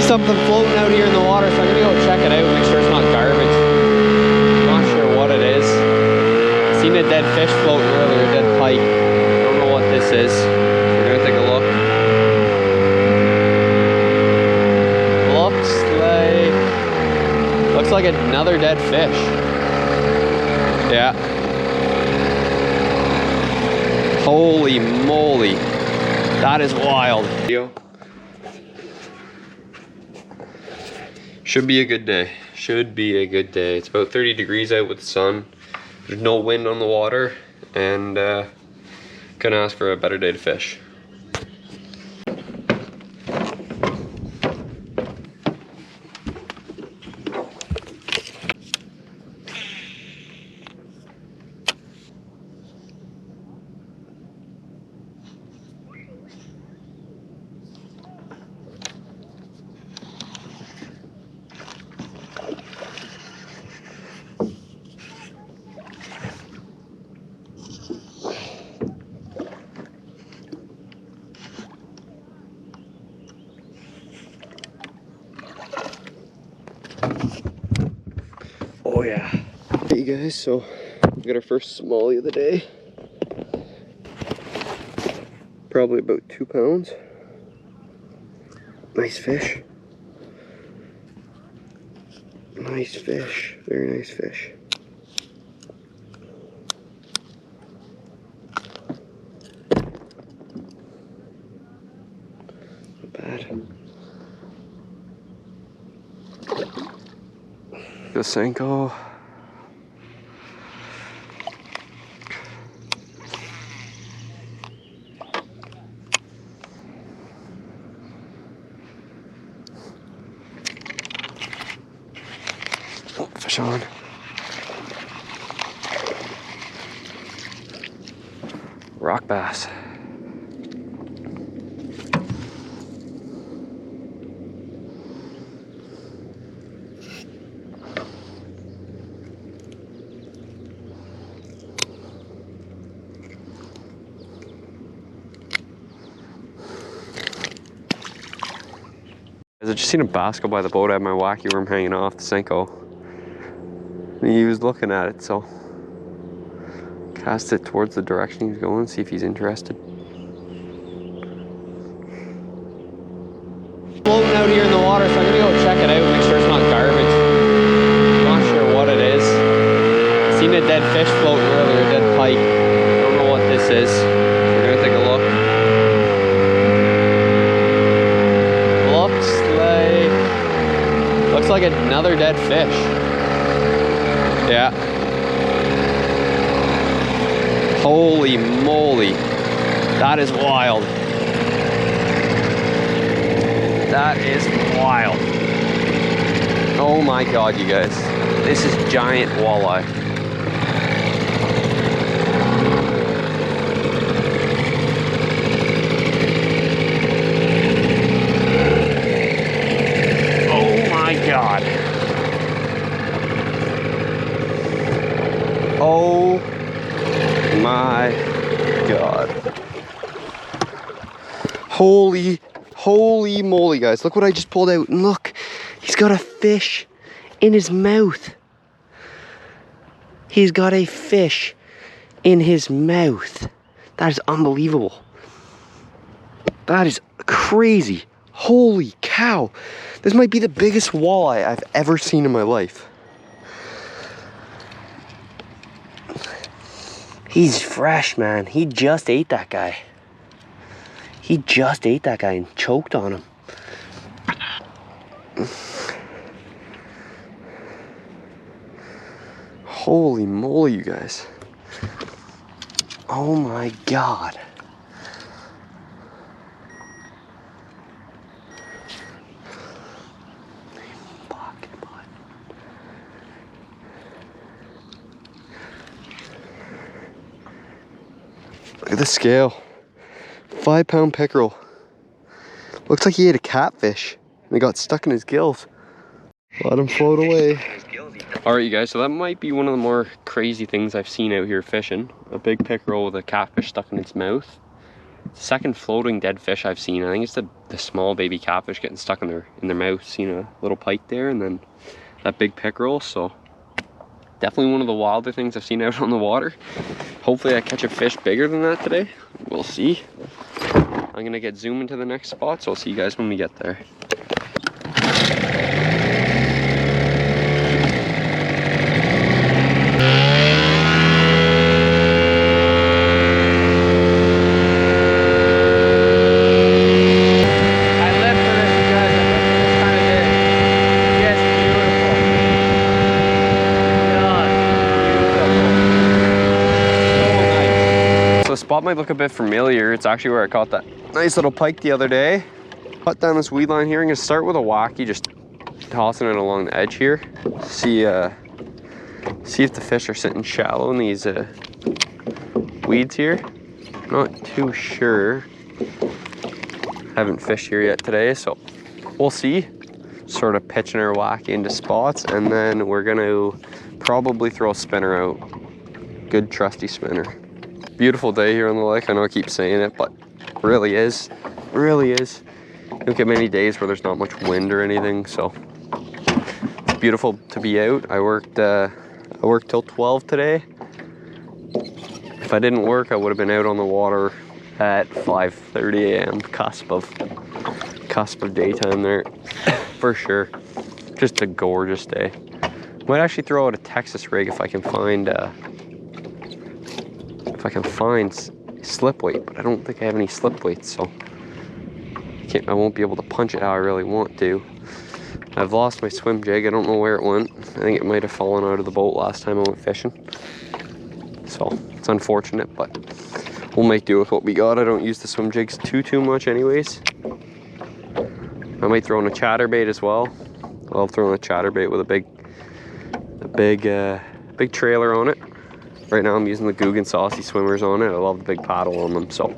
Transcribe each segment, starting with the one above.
something floating out here in the water, so I'm gonna go check it out, make sure it's not garbage. Not sure what it is. Seen a dead fish floating earlier, a dead pike. I don't know what this is. We're gonna take a look. Looks like another dead fish. Yeah. Holy moly. That is wild. Should be a good day. Should be a good day. It's about 30 degrees out with the sun. There's no wind on the water, and couldn't ask for a better day to fish. Oh yeah. Hey guys, so we got our first smallie of the day. Probably about 2 pounds. Nice fish. Nice fish. Very nice fish. Not bad. The Senko. Oh, fish on. Rock bass. I just seen a bass go by the boat. I had my wacky worm hanging off the Senko. And he was looking at it, so cast it towards the direction he's going, see if he's interested. Floating out here in the water, so I'm gonna go check it out, make sure it's not garbage. Not sure what it is. Seen a dead fish floating earlier, a dead pike. I don't know what this is. We're gonna take a look. Looks like another dead fish. Yeah. Holy moly. That is wild. That is wild. Oh my god, you guys. This is giant walleye. God. Oh my god. Holy moly, guys. Look what I just pulled out. And look, he's got a fish in his mouth. He's got a fish in his mouth. That is unbelievable. That is crazy. Holy cow. This might be the biggest walleye I've ever seen in my life. He's fresh, man. He just ate that guy. He just ate that guy and choked on him. Holy moly, you guys. Oh my god. Look at the scale. 5 pound pickerel. Looks like he ate a catfish and it got stuck in his gills. Let him float away. Alright you guys, so that might be one of the more crazy things I've seen out here fishing. A big pickerel with a catfish stuck in its mouth. second floating dead fish I've seen. I think it's the small baby catfish getting stuck in their mouth. Seen a little pike there, and then that big pickerel. So definitely one of the wilder things I've seen out on the water. Hopefully I catch a fish bigger than that today. We'll see. I'm gonna get zooming to the next spot, so I'll see you guys when we get there. The spot might look a bit familiar. It's actually where I caught that nice little pike the other day. Cut down this weed line here. I'm gonna start with a wacky, just tossing it along the edge here. See if the fish are sitting shallow in these weeds here. Not too sure. Haven't fished here yet today, so we'll see. Sort of pitching our wacky into spots, and then we're gonna probably throw a spinner out. Good trusty spinner. Beautiful day here on the lake. I know I keep saying it, but it really is. It really is. You don't get many days where there's not much wind or anything, so it's beautiful to be out. I worked till 12 today. If I didn't work, I would have been out on the water at 5:30 a.m. cusp of daytime there for sure. Just a gorgeous day. Might actually throw out a Texas rig if I can find slip weight, but I don't think I have any slip weights, so I won't be able to punch it how I really want to. I've lost my swim jig. I don't know where it went. I think it might have fallen out of the boat last time I went fishing. So it's unfortunate, but we'll make do with what we got. I don't use the swim jigs too much anyways. I might throw in a chatterbait as well. I'll throw in a chatterbait with a big trailer on it. Right now I'm using the Googan Saucy Swimmers on it. I love the big paddle on them, so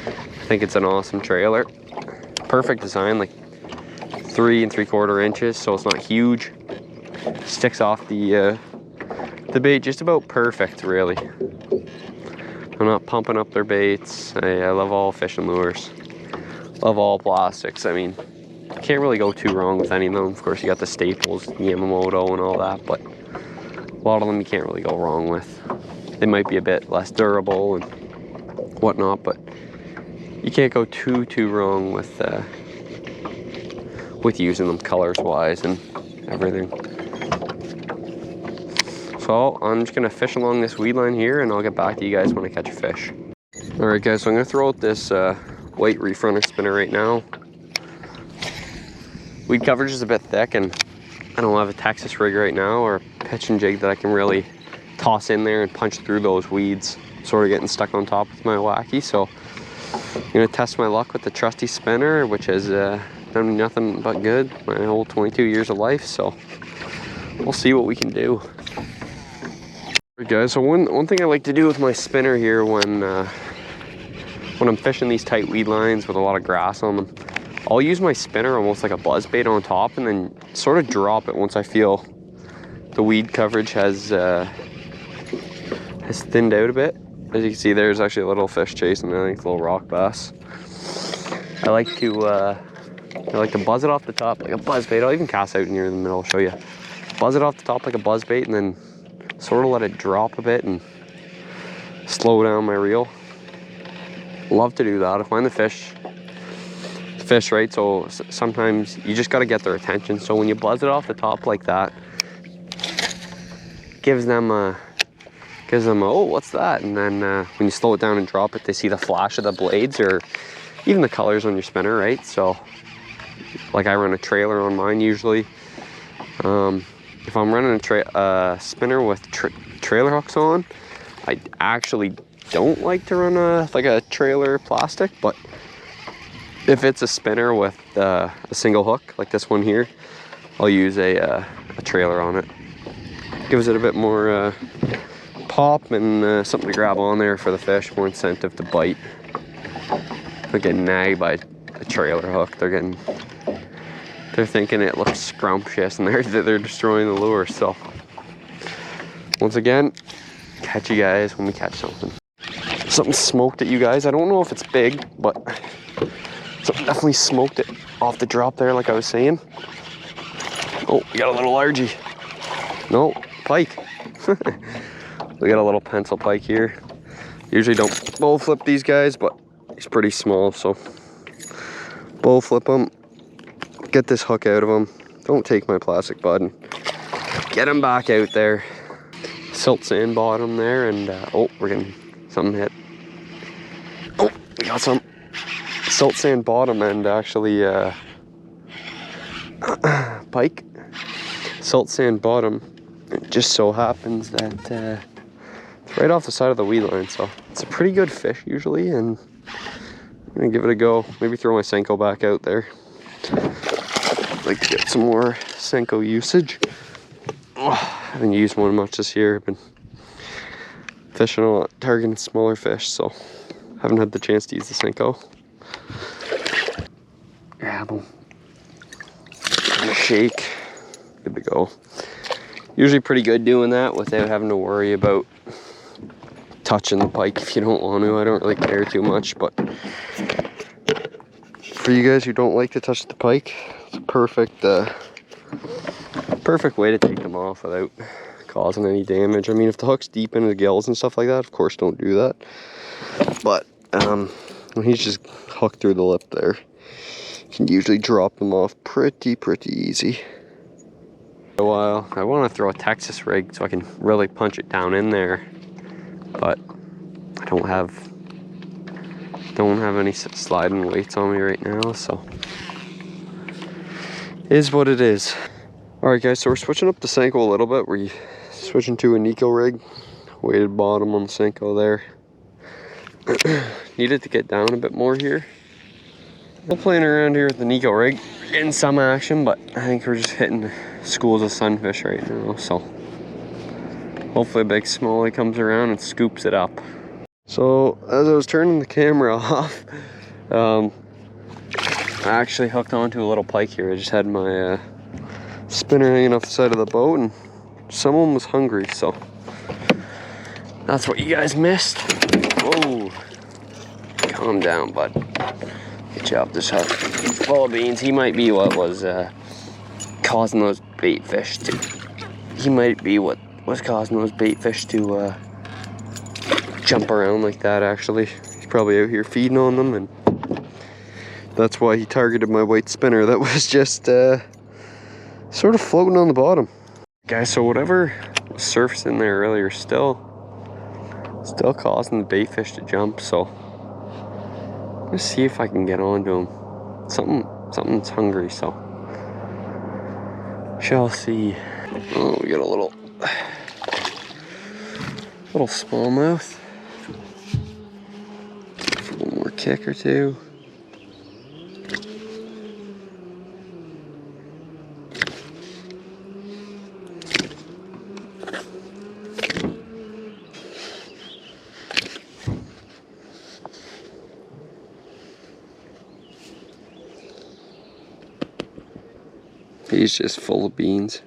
I think it's an awesome trailer. Perfect design, like 3 3/4 inches, so it's not huge. Sticks off the bait just about perfect, really. I'm not pumping up their baits. I love all fishing lures. Love all plastics. I mean, you can't really go too wrong with any of them. Of course, you got the staples, Yamamoto and all that, but a lot of them you can't really go wrong with. They might be a bit less durable and whatnot, but you can't go too wrong with using them colors wise and everything. So I'm just gonna fish along this weed line here, and I'll get back to you guys when I catch a fish. All right, guys, so I'm gonna throw out this white reef runner spinner right now. Weed coverage is a bit thick, and I don't have a Texas rig right now or a pitching jig that I can really toss in there and punch through those weeds. Sort of getting stuck on top with my wacky, so I'm gonna test my luck with the trusty spinner, which has done me nothing but good my whole 22 years of life, so we'll see what we can do. Alright guys, so one thing I like to do with my spinner here when I'm fishing these tight weed lines with a lot of grass on them, I'll use my spinner almost like a buzz bait on top, and then sort of drop it once I feel the weed coverage has thinned out a bit. As you can see, there's actually a little fish chasing, I think it's a little rock bass. I like to buzz it off the top like a buzz bait. I'll even cast out near the middle, I'll show you. Buzz it off the top like a buzz bait, and then sort of let it drop a bit and slow down my reel. Love to do that. I find the fish right, so sometimes you just got to get their attention. So when you buzz it off the top like that, gives them oh, what's that? And then when you slow it down and drop it, they see the flash of the blades or even the colors on your spinner, right? So like I run a trailer on mine usually. If I'm running a spinner with trailer hooks on, I actually don't like to run a trailer plastic, but if it's a spinner with a single hook like this one here, I'll use a trailer on it. Gives it a bit more pop and something to grab on there for the fish, more incentive to bite. They're getting nagged by a trailer hook. They're thinking it looks scrumptious, and they're destroying the lure. So once again, catch you guys when we catch something. Something smoked at you guys. I don't know if it's big, but something definitely smoked it off the drop there, like I was saying. Oh, we got a little largie. No, pike. We got a little pencil pike here. Usually don't bow flip these guys, but he's pretty small, so bow flip him. Get this hook out of him. Don't take my plastic bud and get him back out there. Silt sand bottom there, and oh, we're getting something hit. Oh, we got some silt sand bottom and actually pike. Silt sand bottom. It just so happens that it's right off the side of the weed line, so it's a pretty good fish usually, and I'm gonna give it a go. Maybe throw my Senko back out there. Like to get some more Senko usage. Oh, I haven't used one much this year. I've been fishing a lot, targeting smaller fish, so haven't had the chance to use the Senko. Grab them. Shake. Good to go. Usually pretty good doing that without having to worry about touching the pike if you don't want to. I don't really care too much, but for you guys who don't like to touch the pike, it's a perfect way to take them off without causing any damage. I mean, if the hook's deep into the gills and stuff like that, of course don't do that. But when he's just hooked through the lip there, you can usually drop them off pretty easy. A while, I want to throw a Texas rig so I can really punch it down in there, but I don't have any sliding weights on me right now, so is what it is. Alright guys, so we're switching up the Senko a little bit. We're switching to a Nico rig, weighted bottom on the Senko there. Needed to get down a bit more here. We're playing around here with the Nico rig, getting some action, but I think we're just hitting schools of sunfish right now, so hopefully a big smallie comes around and scoops it up. So as I was turning the camera off, I actually hooked onto a little pike here. I just had my spinner hanging off the side of the boat, and someone was hungry, so that's what you guys missed. Whoa, calm down, bud. Get you off this hook. Full of beans. He might be what was causing those bait fish to. He might be what was causing those bait fish to jump around like that. Actually, he's probably out here feeding on them, and that's why he targeted my white spinner that was just sort of floating on the bottom. Guys, so whatever was surfacing there earlier still causing the bait fish to jump. So let's see if I can get onto him. Something's hungry, so shall see. Oh, we got a little smallmouth. One more kick or two. He's just full of beans.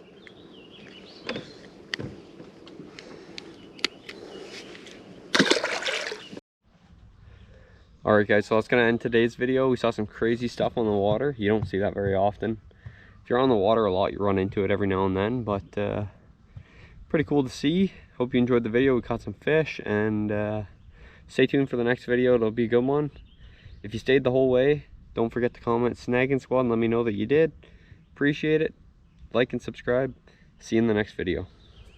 Alright guys, so that's going to end today's video. We saw some crazy stuff on the water. You don't see that very often. If you're on the water a lot, you run into it every now and then, but pretty cool to see. Hope you enjoyed the video. We caught some fish, and stay tuned for the next video. It'll be a good one. If you stayed the whole way, don't forget to comment Snagging Squad and let me know that you did. Appreciate it. Like and subscribe. See you in the next video.